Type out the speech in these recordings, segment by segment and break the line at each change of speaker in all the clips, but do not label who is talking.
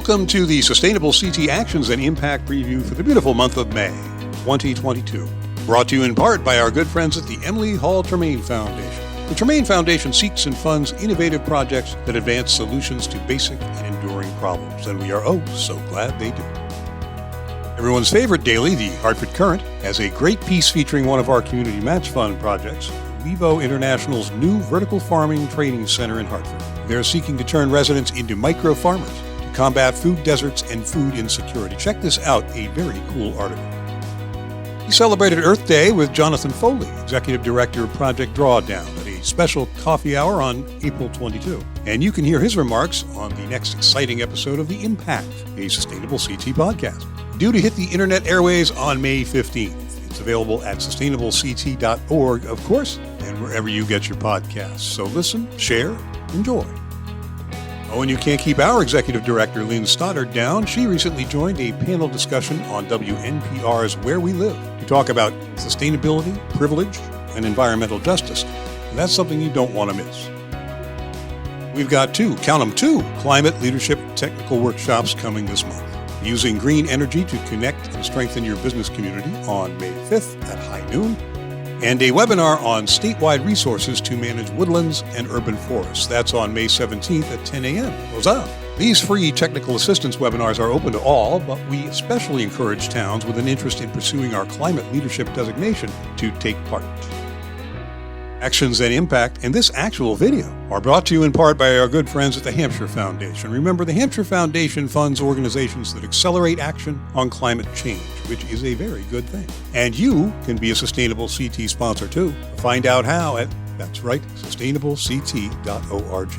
Welcome to the Sustainable CT Actions and Impact Preview for the beautiful month of May, 2022. Brought to you in part by our good friends at the Emily Hall Tremaine Foundation. The Tremaine Foundation seeks and funds innovative projects that advance solutions to basic and enduring problems, and we are so glad they do. Everyone's favorite daily, the Hartford Courant, has a great piece featuring one of our community match fund projects, Levo International's new vertical farming training center in Hartford. They're seeking to turn residents into micro farmers to combat food deserts and food insecurity. Check this out, a very cool article. He celebrated Earth Day with Jonathan Foley, Executive Director of Project Drawdown, at a special coffee hour on April 22. And you can hear his remarks on the next exciting episode of The Impact, a Sustainable CT podcast, due to hit the internet airways on May 15th. It's available at sustainablect.org, of course, and wherever you get your podcasts. So listen, share, enjoy. Oh, and you can't keep our Executive Director, Lynn Stoddard, down. She recently joined a panel discussion on WNPR's Where We Live to talk about sustainability, privilege, and environmental justice. And that's something you don't want to miss. We've got two climate leadership technical workshops coming this month. Using green energy to connect and strengthen your business community on May 5th at high noon, and a webinar on statewide resources to manage woodlands and urban forests. That's on May 17th at 10 a.m. Huzzah! These free technical assistance webinars are open to all, but we especially encourage towns with an interest in pursuing our climate leadership designation to take part. Actions and Impact and this actual video are brought to you in part by our good friends at the Hampshire Foundation. Remember, the Hampshire Foundation funds organizations that accelerate action on climate change, which is a very good thing. And you can be a Sustainable CT sponsor too. Find out how at, that's right, sustainablect.org.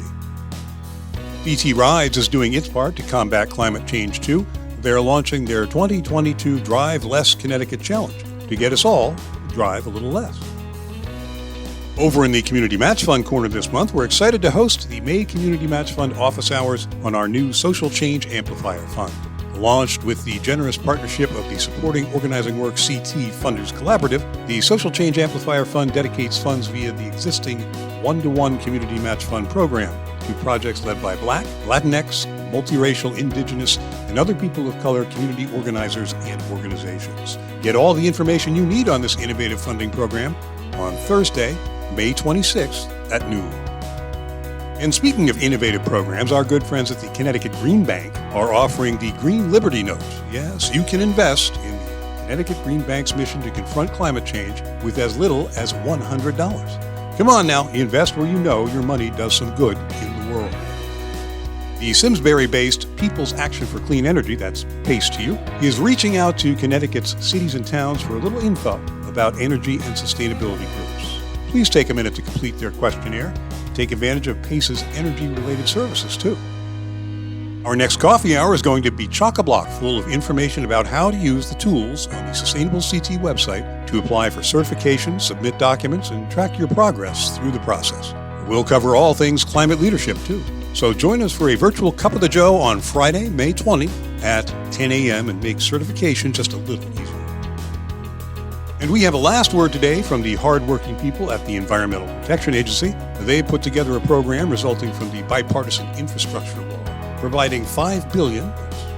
CT Rides is doing its part to combat climate change too. They're launching their 2022 Drive Less Connecticut Challenge to get us all to drive a little less. Over in the Community Match Fund corner this month, we're excited to host the May Community Match Fund office hours on our new Social Change Amplifier Fund. Launched with the generous partnership of the Supporting Organizing Work CT Funders Collaborative, the Social Change Amplifier Fund dedicates funds via the existing one-to-one Community Match Fund program to projects led by Black, Latinx, multiracial, Indigenous, and other people of color community organizers and organizations. Get all the information you need on this innovative funding program on Thursday, May 26th at noon. And speaking of innovative programs, our good friends at the Connecticut Green Bank are offering the Green Liberty Note. Yes, you can invest in the Connecticut Green Bank's mission to confront climate change with as little as $100. Come on now, invest where you know your money does some good in the world. The Simsbury-based People's Action for Clean Energy, that's PACE to you, is reaching out to Connecticut's cities and towns for a little info about energy and sustainability groups. Please take a minute to complete their questionnaire. Take advantage of PACE's energy-related services, too. Our next coffee hour is going to be chock-a-block full of information about how to use the tools on the Sustainable CT website to apply for certification, submit documents, and track your progress through the process. We'll cover all things climate leadership, too. So join us for a virtual Cup of the Joe on Friday, May 20 at 10 a.m. and make certification just a little easier. And we have a last word today from the hardworking people at the Environmental Protection Agency. They put together a program resulting from the Bipartisan Infrastructure Law, providing $5 billion,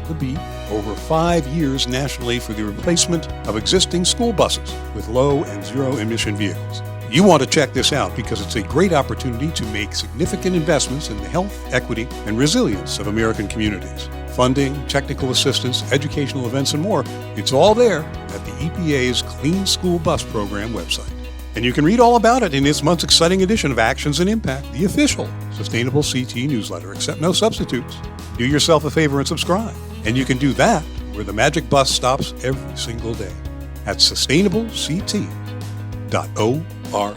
the B, over 5 years nationally for the replacement of existing school buses with low and zero emission vehicles. You want to check this out because it's a great opportunity to make significant investments in the health, equity, and resilience of American communities. Funding, technical assistance, educational events, and more, it's all there at the EPA's Clean School Bus Program website. And you can read all about it in this month's exciting edition of Actions and Impact, the official Sustainable CT newsletter, except no substitutes. Do yourself a favor and subscribe. And you can do that where the magic bus stops every single day at sustainablect.org.